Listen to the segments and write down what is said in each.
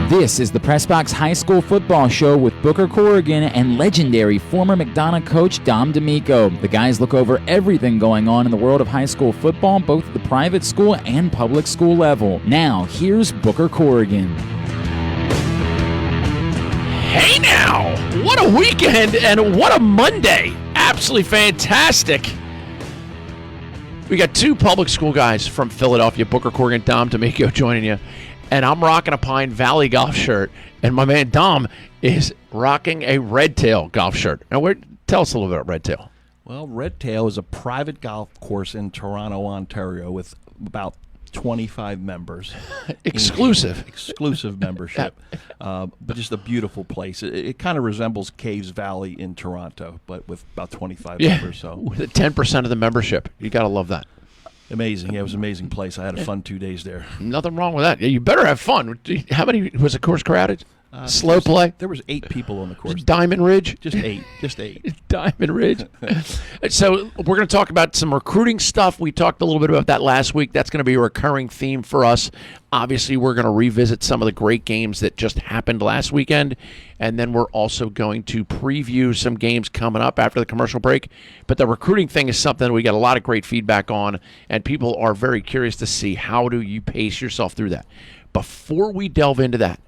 This is the PressBox High School Football Show with Booker Corrigan and legendary former McDonough coach Dom Damico. The guys look over everything going on in the world of high school football, both at the private school and public school level. Now, here's Booker Corrigan. Hey now! What a weekend and what a Monday! Absolutely fantastic. We got two public school guys from Philadelphia, Booker Corrigan, Dom Damico joining you. And I'm rocking a Pine Valley golf shirt, and my man Dom is rocking a Red Tail golf shirt. Now, tell us a little bit about Red Tail. Well, Red Tail is a private golf course in Toronto, Ontario, with about 25 members. Exclusive membership. But just a beautiful place. It kind of resembles Caves Valley in Toronto, but with about 25 members. So with 10% of the membership. You got to love that. Amazing. Yeah, it was an amazing place. I had a fun 2 days there. Nothing wrong with that. You better have fun. How many was the course crowded? Slow play? There was 8 people on the course. Diamond Ridge? Just eight. Diamond Ridge. So we're going to talk about some recruiting stuff. We talked a little bit about that last week. That's going to be a recurring theme for us. Obviously, we're going to revisit some of the great games that just happened last weekend. And then we're also going to preview some games coming up after the commercial break. But the recruiting thing is something that we got a lot of great feedback on. And people are very curious to see how do you pace yourself through that. Before we delve into that,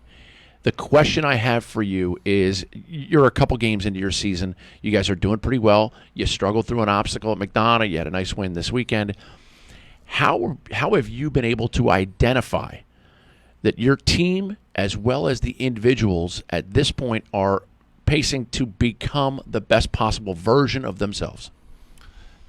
the question I have for you is, you're a couple games into your season. You guys are doing pretty well. You struggled through an obstacle at McDonough. You had a nice win this weekend. How have you been able to identify that your team, as well as the individuals at this point, are pacing to become the best possible version of themselves?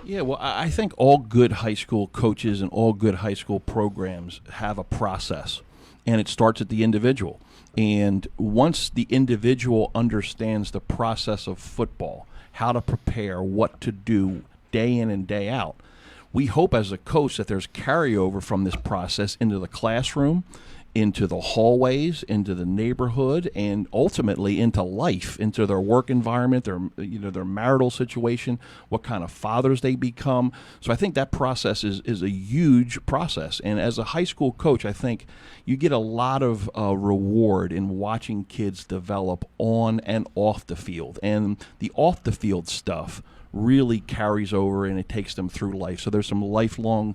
Yeah, well, I think all good high school coaches and all good high school programs have a process, and it starts at the individual. And once the individual understands the process of football, how to prepare, what to do day in and day out, we hope as a coach that there's carryover from this process into the classroom, into the hallways, into the neighborhood, and ultimately into life, into their work environment, their marital situation, what kind of fathers they become. So I think that process is a huge process. And as a high school coach, I think you get a lot of reward in watching kids develop on and off the field. And the off the field stuff really carries over and it takes them through life. So there's some lifelong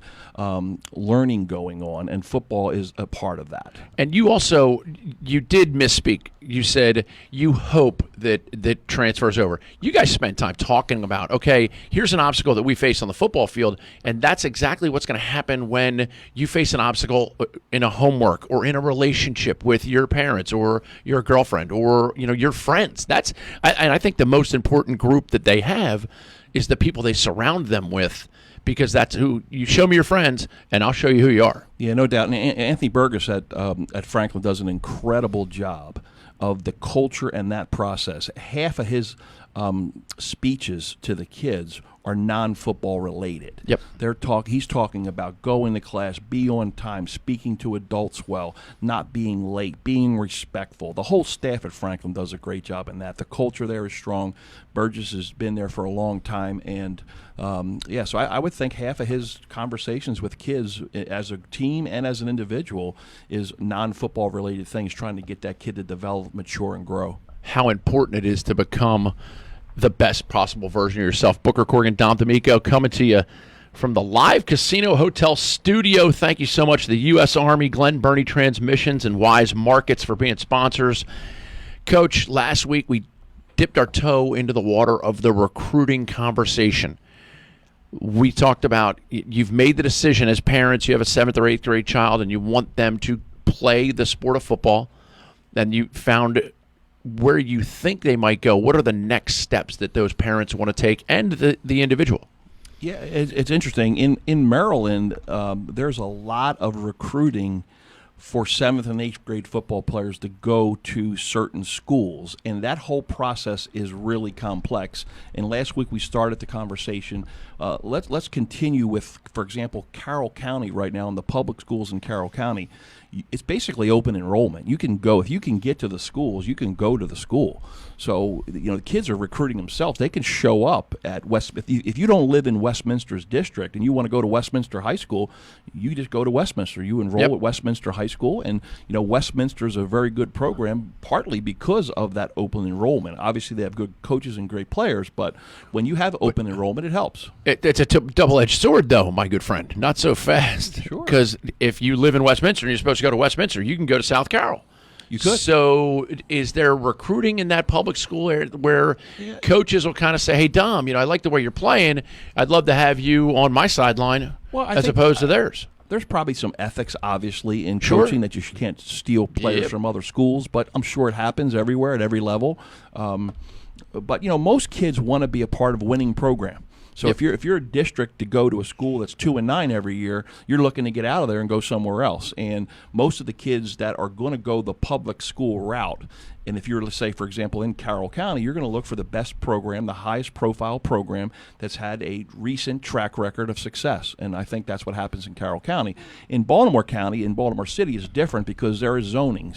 learning going on, and football is a part of that. And you did misspeak. You said you hope that transfers over. You guys spent time talking about, okay, here's an obstacle that we face on the football field, and that's exactly what's going to happen when you face an obstacle in a homework or in a relationship with your parents or your girlfriend or your friends. And I think the most important group that they have is the people they surround them with, because that's who you show me your friends and I'll show you who you are. Yeah, no doubt. And Anthony Burgess at Franklin does an incredible job of the culture and that process. Half of his speeches to the kids are non-football related. Yep. He's talking about going to class, be on time, speaking to adults well, not being late, being respectful. The whole staff at Franklin does a great job in that. The culture there is strong. Burgess has been there for a long time, and so I would think half of his conversations with kids as a team and as an individual is non-football related things, trying to get that kid to develop, mature, and grow. How important it is to become the best possible version of yourself. Booker Corrigan, Dom Damico coming to you from the Live Casino Hotel studio. Thank you so much to the U.S. Army, Glen Burnie Transmissions, and Wise Markets for being sponsors. Coach, last week we dipped our toe into the water of the recruiting conversation. We talked about you've made the decision as parents, you have a 7th or 8th grade child, and you want them to play the sport of football. Then you found where you think they might go. What are the next steps that those parents want to take, and the individual? Yeah, it's interesting. In Maryland, there's a lot of recruiting for 7th and 8th grade football players to go to certain schools, and that whole process is really complex. And last week we started the conversation. Let's continue with, for example, Carroll County right now, in the public schools in Carroll County. It's basically open enrollment. You can go. If you can get to the schools, you can go to the school. So, the kids are recruiting themselves. They can show up at if you don't live in Westminster's district and you want to go to Westminster High School, you just go to Westminster. You enroll at Westminster High high school. And, Westminster is a very good program, partly because of that open enrollment. Obviously, they have good coaches and great players, but when you have open enrollment, it helps. It's a double-edged sword, though, my good friend. Not so fast. Sure. Because if you live in Westminster and you're supposed to go to Westminster, you can go to South Carroll. You could. So is there recruiting in that public school area where coaches will kind of say, hey, Dom, I like the way you're playing. I'd love to have you on my sideline as opposed to theirs? There's probably some ethics, obviously, in coaching that you can't steal players from other schools, but I'm sure it happens everywhere at every level. But, most kids want to be a part of a winning program. So if you're a district to go to a school that's 2-9 every year, you're looking to get out of there and go somewhere else. And most of the kids that are going to go the public school route, and if you're, let's say, for example, in Carroll County, you're going to look for the best program, the highest profile program that's had a recent track record of success. And I think that's what happens in Carroll County. In Baltimore County, in Baltimore City, is different because there is zoning,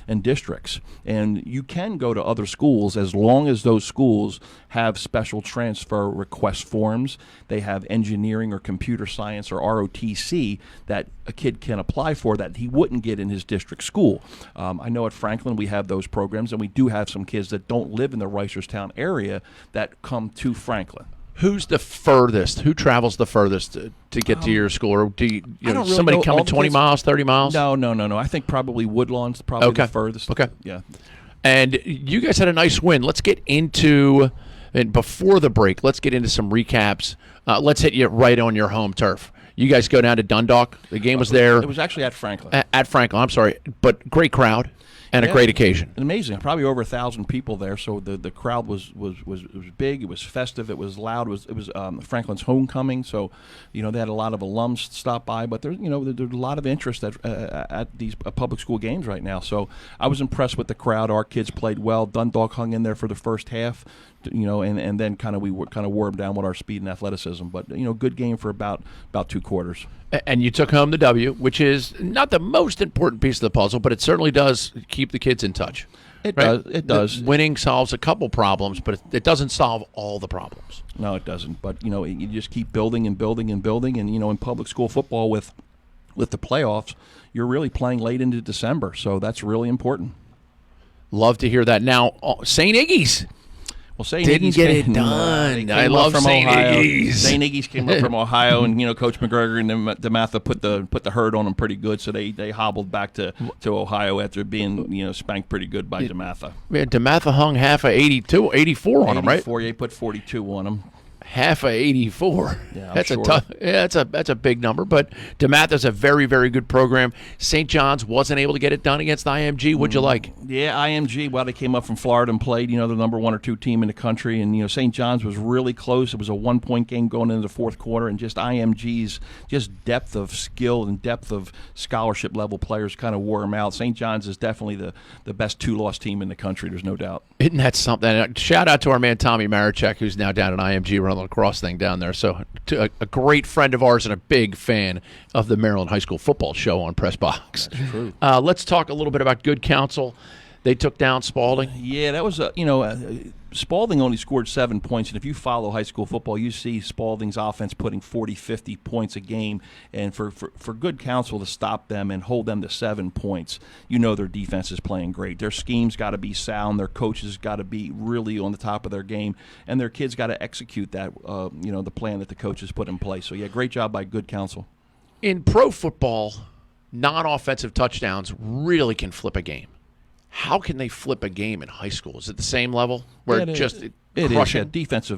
and districts. And you can go to other schools as long as those schools have special transfer request forms. They have engineering or computer science or ROTC that a kid can apply for that he wouldn't get in his district school. I know at Franklin we have those programs, and we do have some kids that don't live in the Reisterstown area that come to Franklin. Who's the furthest? Who travels the furthest to get to your school? Or do you don't really somebody know coming all the 20 kids. miles, 30 miles? No. I think probably Woodlawn's probably the furthest. Okay. Yeah. And you guys had a nice win. Let's get into, and before the break, let's get into some recaps. Let's hit you right on your home turf. You guys go down to Dundalk. The game was there. It was actually at Franklin. At Franklin, I'm sorry. But great crowd and a great occasion. Amazing. Probably over 1,000 people there. So the crowd was big. It was festive. It was loud. It was Franklin's homecoming. So, they had a lot of alums stop by. But there's a lot of interest at these public school games right now. So I was impressed with the crowd. Our kids played well. Dundalk hung in there for the first half. And then we wore them down with our speed and athleticism. But good game for about 2 quarters. And you took home the W, which is not the most important piece of the puzzle, but it certainly does keep the kids in touch. It does. It does. Winning solves a couple problems, but it doesn't solve all the problems. No, it doesn't. But you just keep building and building and building. And in public school football with the playoffs, you're really playing late into December, so that's really important. Love to hear that. Now, St. Iggy's. Well, St. Didn't Iggy's get it done. I love St. Iggy's. St. Iggy's came up from Ohio, and Coach McGregor and DeMatha put the hurt on them pretty good, so they hobbled back to Ohio after being spanked pretty good by DeMatha. Yeah, DeMatha hung half of 84 on them, right? 84, yeah, he put 42 on them. Half of 84. Yeah, that's a big number. But DeMatha's a very, very good program. St. John's wasn't able to get it done against IMG. What'd you like? Yeah, IMG. Well, they came up from Florida and played. The number 1 or 2 team in the country, and St. John's was really close. It was a 1-point game going into the fourth quarter, and just IMG's depth of skill and depth of scholarship level players kind of wore them out. St. John's is definitely the best 2-loss team in the country. There's no doubt. Isn't that something? Shout out to our man Tommy Marichek, who's now down at IMG running the lacrosse thing down there. So a great friend of ours and a big fan of the Maryland High School football show on PressBox. That's true. Let's talk a little bit about Good Counsel. They took down Spalding. Yeah, that was Spalding only scored 7 points, and if you follow high school football, you see Spalding's offense putting 40, 50 points a game, and for Good Counsel to stop them and hold them to 7 points, their defense is playing great. Their scheme's got to be sound. Their coaches got to be really on the top of their game, and their kids got to execute that, the plan that the coaches put in place. So, yeah, great job by Good Counsel. In pro football, non-offensive touchdowns really can flip a game. How can they flip a game in high school? Is it the same level where It is. Yeah, defense.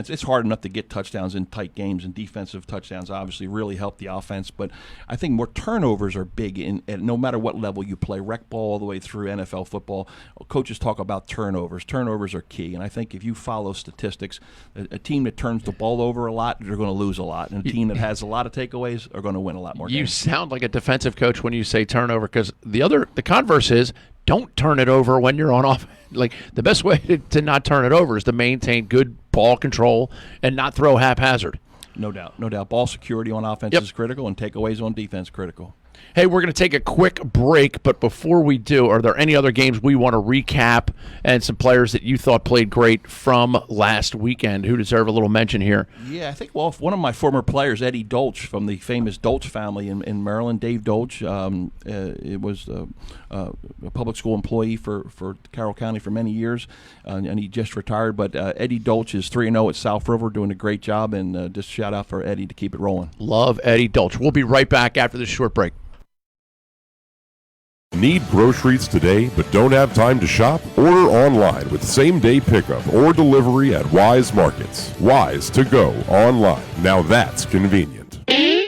It's hard enough to get touchdowns in tight games, and defensive touchdowns obviously really help the offense. But I think more turnovers are big, no matter what level you play, rec ball all the way through NFL football. Coaches talk about turnovers. Turnovers are key, and I think if you follow statistics, a team that turns the ball over a lot, they're going to lose a lot, and a team that has a lot of takeaways are going to win a lot more games. You sound like a defensive coach when you say turnover, because the converse is, don't turn it over when you're on off. Like, the best way to not turn it over is to maintain good ball control and not throw haphazard. No doubt. Ball security on offense is critical, and takeaways on defense critical. Hey, we're going to take a quick break, but before we do, are there any other games we want to recap and some players that you thought played great from last weekend who deserve a little mention here? Yeah, I think, one of my former players, Eddie Dolch, from the famous Dolch family in Maryland, Dave Dolch, it was a public school employee for Carroll County for many years, and he just retired. But Eddie Dolch is 3-0 at South River, doing a great job, and just shout out for Eddie to keep it rolling. Love Eddie Dolch. We'll be right back after this short break. Need groceries today but don't have time to shop? Order online with same-day pickup or delivery at Wise Markets. Wise to go online. Now that's convenient.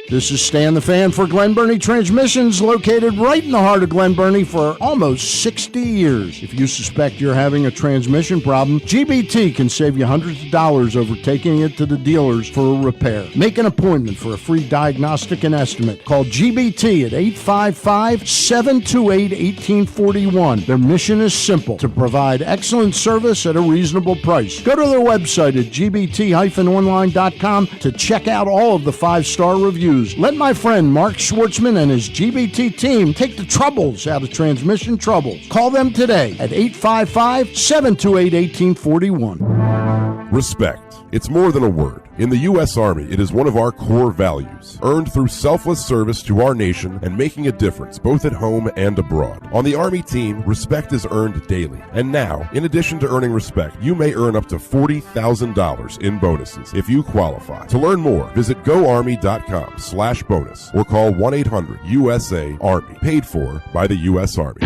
This is Stan the Fan for Glen Burnie Transmissions, located right in the heart of Glen Burnie for almost 60 years. If you suspect you're having a transmission problem, GBT can save you hundreds of dollars over taking it to the dealers for a repair. Make an appointment for a free diagnostic and estimate. Call GBT at 855-728-1841. Their mission is simple: to provide excellent service at a reasonable price. Go to their website at gbt-online.com to check out all of the 5-star reviews. Let my friend Mark Schwartzman and his GBT team take the troubles out of transmission troubles. Call them today at 855-728-1841. Respect. It's more than a word. In the U.S. Army, it is one of our core values, earned through selfless service to our nation and making a difference both at home and abroad. On the Army team, respect is earned daily. And now, in addition to earning respect, you may earn up to $40,000 in bonuses if you qualify. To learn more, visit goarmy.com/bonus or call 1-800-USA-ARMY, paid for by the U.S. Army.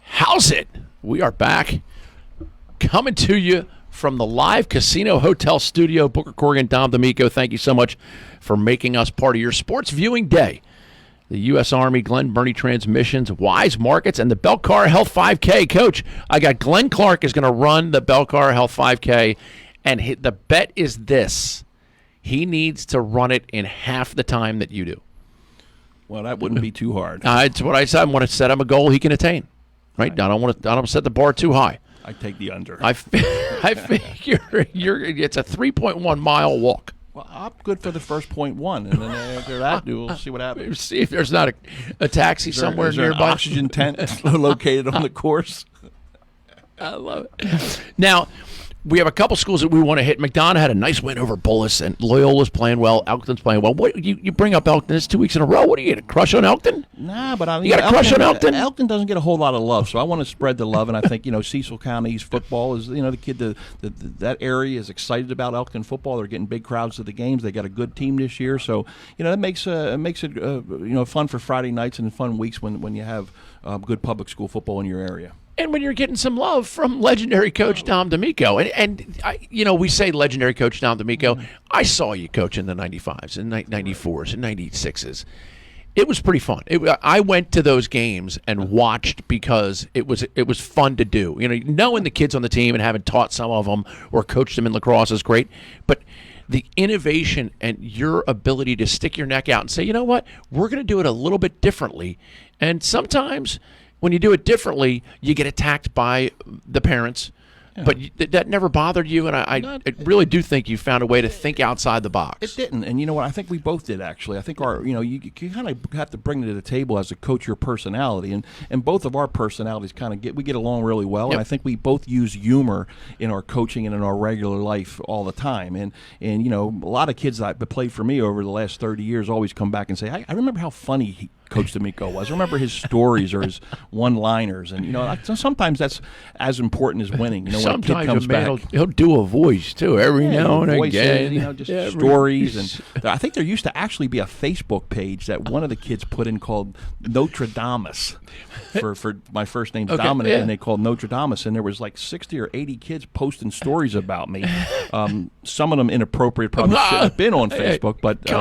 How's it? We are back, coming to you from the live Casino Hotel studio. Booker Corrigan, Dom Damico, thank you so much for making us part of your sports viewing day. The U.S. Army, Glen Burnie Transmissions, Wise Markets, and the Belcar Health 5K. Coach, I got Glenn Clark is going to run the Belcar Health 5K, and the bet is this: he needs to run it in half the time that you do. Well, that wouldn't be too hard. It's what I said. I want to set him a goal he can attain. Right? I don't want to set the bar too high. I take the under. I figure it's a 3.1 mile walk. Well, I'm good for the first 0.1, and then after that, we'll see what happens. See if there's not a taxi somewhere is there nearby. An oxygen tent located on the course. I love it. Now, we have a couple schools that we want to hit. McDonough had a nice win over Bullis, and Loyola's playing well. Elkton's playing well. What you bring up Elkton? It's 2 weeks in a row. What are you going to crush on Elkton? Nah, but you got a crush on Elkton? Elkton doesn't get a whole lot of love, so I want to spread the love. And I think Cecil County's football is the kid that area is excited about Elkton football. They're getting big crowds to the games. They got a good team this year, so that makes it fun for Friday nights and fun weeks when you have good public school football in your area. And when you're getting some love from legendary coach Dom Damico. And we say legendary coach Dom Damico. I saw you coach in the 95s and 94s and 96s. It was pretty fun. I went to those games and watched because it was fun to do. Knowing the kids on the team and having taught some of them or coached them in lacrosse is great. But the innovation and your ability to stick your neck out and say, you know what, we're going to do it a little bit differently. And sometimes when you do it differently, you get attacked by the parents. Yeah. But that never bothered you, and I really do think you found a way to think outside the box. It didn't, and you know what? I think we both did, actually. I think you kind of have to bring to the table as a coach your personality, and both of our personalities we get along really well, and I think we both use humor in our coaching and in our regular life all the time. And a lot of kids that played for me over the last 30 years always come back and say, I remember how funny Coach D'Amico was. I remember his stories or his one-liners, and sometimes that's as important as winning. When sometimes a kid comes back, he'll do a voice too every now and again. Just stories, and I think there used to actually be a Facebook page that one of the kids put in called Notre Damus for my first name's Dominic, and they called Notre Damus, and there was like 60 or 80 kids posting stories about me. Some of them inappropriate, probably shouldn't have been on Facebook, but it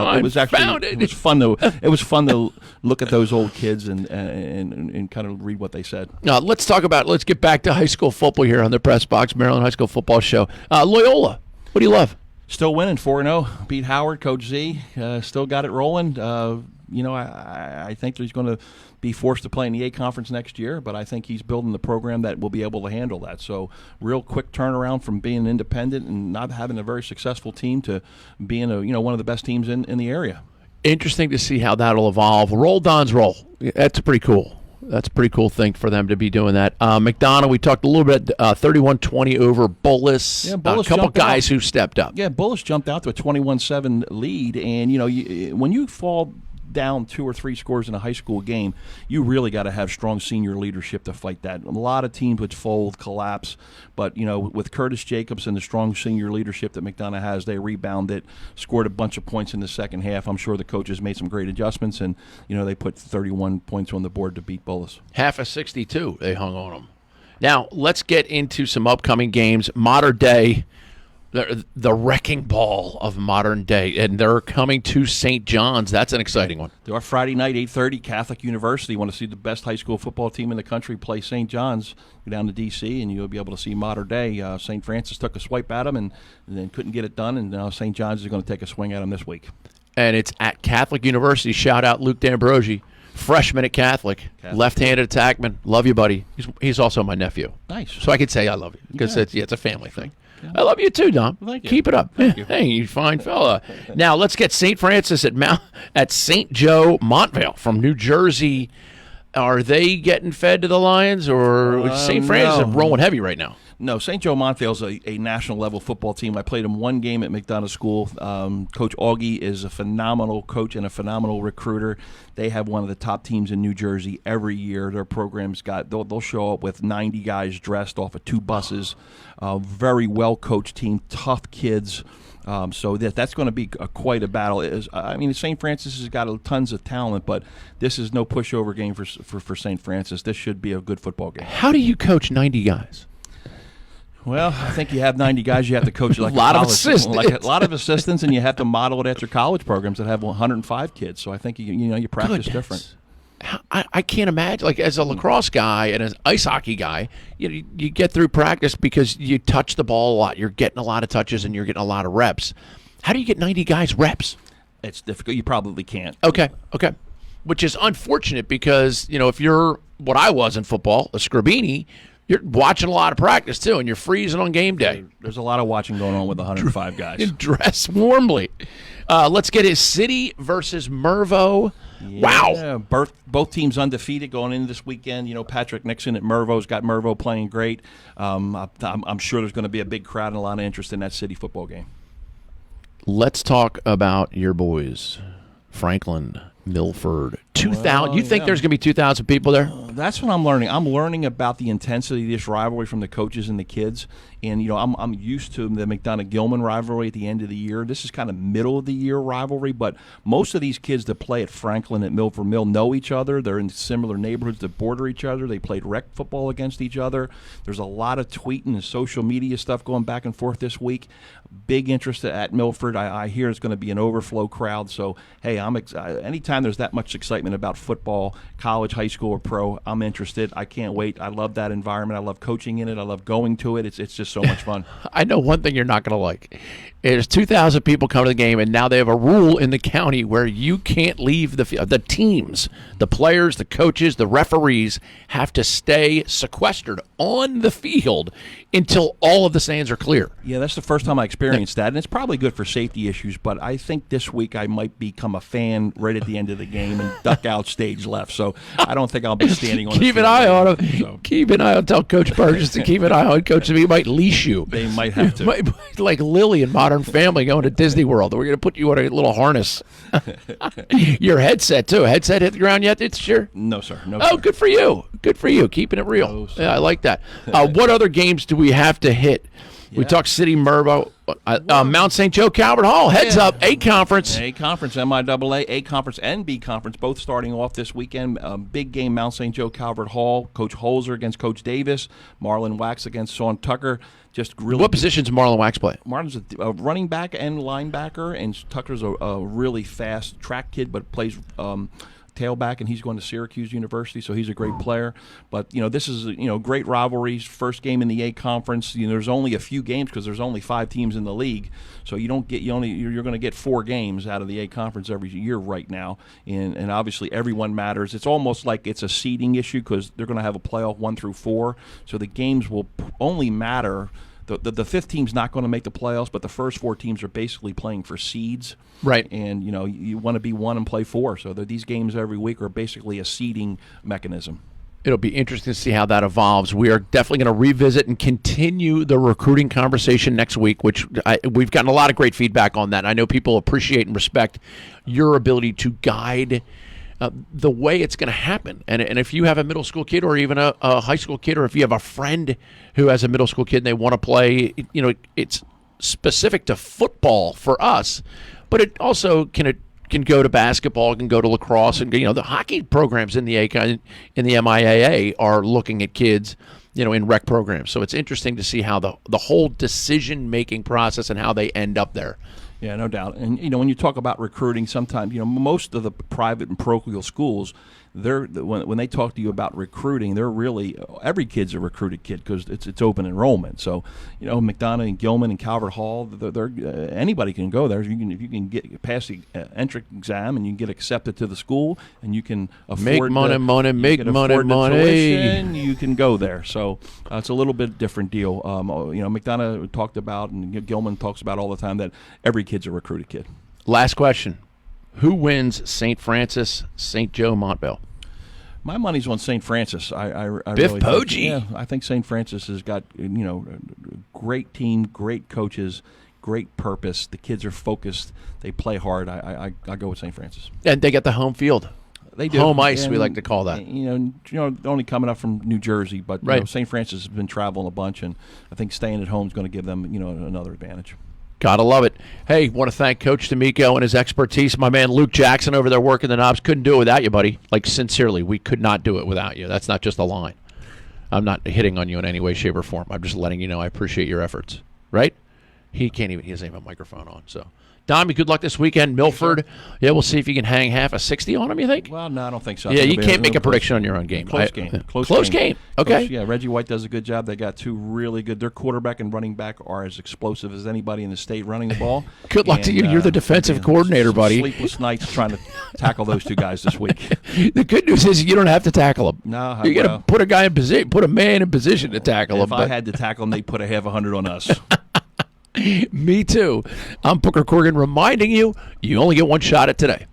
was fun to look at those old kids and kind of read what they said. Let's get back to high school football here on the PressBox Maryland High School Football Show. Loyola, what do you love? Still winning, 4-0. Beat Howard, Coach Z. Still got it rolling. I think he's going to be forced to play in the A Conference next year, but I think he's building the program that will be able to handle that. So real quick turnaround from being independent and not having a very successful team to being one of the best teams in the area. Interesting to see how that'll evolve. Roll, Dons, roll. That's pretty cool. That's a pretty cool thing for them to be doing that. McDonough, we talked a little bit, 31-20 over Bullis. Yeah, Bullis a couple guys out. who stepped up. Yeah, Bullis jumped out to a 21-7 lead, and when you fall down 2 or 3 scores in a high school game, you really got to have strong senior leadership to fight that. A lot of teams would fold, collapse, but with Curtis Jacobs and the strong senior leadership that McDonough has, they rebounded, scored a bunch of points in the second half. I'm sure the coaches made some great adjustments, and they put 31 points on the board to beat Bullis. Half of 62 they hung on them. Now let's get into some upcoming games. Modern day. The wrecking ball of modern day, and they're coming to St. John's. That's an exciting one. They are Friday night, 8:30, Catholic University. Want to see the best high school football team in the country play St. John's? Go down to D.C., and you'll be able to see modern day. St. Francis took a swipe at them and then couldn't get it done, and now St. John's is going to take a swing at them this week. And it's at Catholic University. Shout out Luke D'Ambrosi, freshman at Catholic. Left-handed attackman. Love you, buddy. He's also my nephew. Nice. So I could say I love you because it's a family thing. I love you too, Dom. Well, thank you. Keep it up. Thank you. Hey, you fine fella. Now let's get St. Francis at St. Joe Montvale from New Jersey. Are they getting fed to the Lions, or St. Francis is rolling heavy right now? No, St. Joe Montvale's a national level football team. I played them one game at McDonough School. Coach Augie is a phenomenal coach and a phenomenal recruiter. They have one of the top teams in New Jersey every year. Their program's they'll show up with 90 guys dressed off of 2 buses. Very well coached team, tough kids. So that's going to be quite a battle. St. Francis has got tons of talent, but this is no pushover game for St. Francis. This should be a good football game. How do you coach 90 guys? Well, I think you have 90 guys. You have to coach like a lot of assistants, and you have to model it after college programs that have 105 kids. So I think you practice different. I can't imagine, like, as a lacrosse guy and as an ice hockey guy, you get through practice because you touch the ball a lot. You're getting a lot of touches and you're getting a lot of reps. How do you get 90 guys reps? It's difficult. You probably can't. Okay. Which is unfortunate because, if you're what I was in football, a Scribini, you're watching a lot of practice too, and you're freezing on game day. There's a lot of watching going on with 105 guys. Dress warmly. Let's get it. City versus Mervo. Yeah, wow. Both teams undefeated going into this weekend. Patrick Nixon at Mervo's got Mervo playing great. I'm sure there's going to be a big crowd and a lot of interest in that City football game. Let's talk about your boys, Franklin, Milford. 2,000. You think there's going to be 2,000 people there? That's what I'm learning. I'm learning about the intensity of this rivalry from the coaches and the kids. And, I'm used to the McDonough-Gilman rivalry at the end of the year. This is kind of middle of the year rivalry, but most of these kids that play at Franklin at Milford Mill know each other. They're in similar neighborhoods that border each other. They played rec football against each other. There's a lot of tweeting and social media stuff going back and forth this week. Big interest at Milford. I hear it's going to be an overflow crowd. So, hey, anytime there's that much excitement about football, college, high school, or pro, I'm interested. I can't wait. I love that environment. I love coaching in it. I love going to it. It's just so much fun. I know one thing you're not going to like. There's 2,000 people come to the game, and now they have a rule in the county where you can't leave the field. The teams, the players, the coaches, the referees have to stay sequestered on the field until all of the stands are clear. Yeah, that's the first time I experienced that, and it's probably good for safety issues, but I think this week I might become a fan right at the end of the game and duck out stage left, so I don't think I'll be standing on the field. Keep an eye on him. Keep an eye on. Tell Coach Burgess to keep an eye on Coach. He might leash you. They might have to. Like Lily in Modern Family going to Disney World. We're going to put you on a little harness. Your headset, too. Headset hit the ground yet? It's sure? No, sir. Oh, good for you. Good for you. Keeping it real. No, yeah, I like that. What other games do we have to hit? Yeah. We talked City Mervo, Mount St. Joe, Calvert Hall. Heads up, A conference. A conference, MIAA, A conference, and B conference, both starting off this weekend. Big game, Mount St. Joe, Calvert Hall. Coach Holzer against Coach Davis. Marlon Wax against Sean Tucker. Just really. What positions Marlon Wax play? Marlon's a running back and linebacker, and Tucker's a really fast track kid, but plays tailback, and he's going to Syracuse University, so he's a great player. But this is great rivalries. First game in the A conference. There's only a few games because there's only 5 teams in the league, so you're going to get 4 games out of the A conference every year right now, and obviously everyone matters. It's almost like it's a seeding issue because they're going to have a playoff 1 through 4, so the games will only matter the fifth team's not going to make the playoffs, but the first 4 teams are basically playing for seeds. Right. And, you want to be 1 and play 4. So these games every week are basically a seeding mechanism. It'll be interesting to see how that evolves. We are definitely going to revisit and continue the recruiting conversation next week, which we've gotten a lot of great feedback on that. I know people appreciate and respect your ability to guide the way it's going to happen. And if you have a middle school kid or even a high school kid, or if you have a friend who has a middle school kid and they want to play, it's specific to football for us, but it also can go to basketball, can go to lacrosse, and the hockey programs in the MIAA are looking at kids, in rec programs. So it's interesting to see how the whole decision-making process and how they end up there. Yeah, no doubt. And when you talk about recruiting, sometimes most of the private and parochial schools, when they talk to you about recruiting, they're really every kid's a recruited kid because it's open enrollment. So McDonough and Gilman and Calvert Hall, they're anybody can go there. If you can get past the entrance exam and you can get accepted to the school and you can afford make money, tuition, you can go there. So it's a little bit different deal. McDonough talked about and Gilman talks about all the time that every kid's a recruited kid. Last question. Who wins St. Francis, St. Joe, Montville? My money's on St. Francis. I Biff really Poggi. Yeah, I think St. Francis has got great team, great coaches, great purpose. The kids are focused. They play hard. I go with St. Francis. And they get the home field. They do. Home ice, and, we like to call that. Only coming up from New Jersey, but right. St. Francis has been traveling a bunch, and I think staying at home is going to give them another advantage. Gotta love it. Hey, want to thank Coach Damico and his expertise. My man Luke Jackson over there working the knobs. Couldn't do it without you, buddy. Like, sincerely, we could not do it without you. That's not just a line. I'm not hitting on you in any way, shape, or form. I'm just letting you know I appreciate your efforts. Right? He doesn't even have a microphone on. So, Dom, good luck this weekend. Milford, yeah, we'll see if you can hang half a 60 on him, you think? Well, no, I don't think so. Yeah, you can't make a prediction on your own game. Close game. Close game. Okay. Yeah, Reggie White does a good job. They got 2 really good. Their quarterback and running back are as explosive as anybody in the state running the ball. Good luck to you. You're the defensive coordinator, buddy. Sleepless nights trying to tackle those 2 guys this week. The good news is you don't have to tackle them. No, you got to put a guy in position, put a man in position to tackle him. If I had to tackle them, they'd put a half 100 on us. Me too. I'm Booker Corrigan reminding you, you only get one shot at today.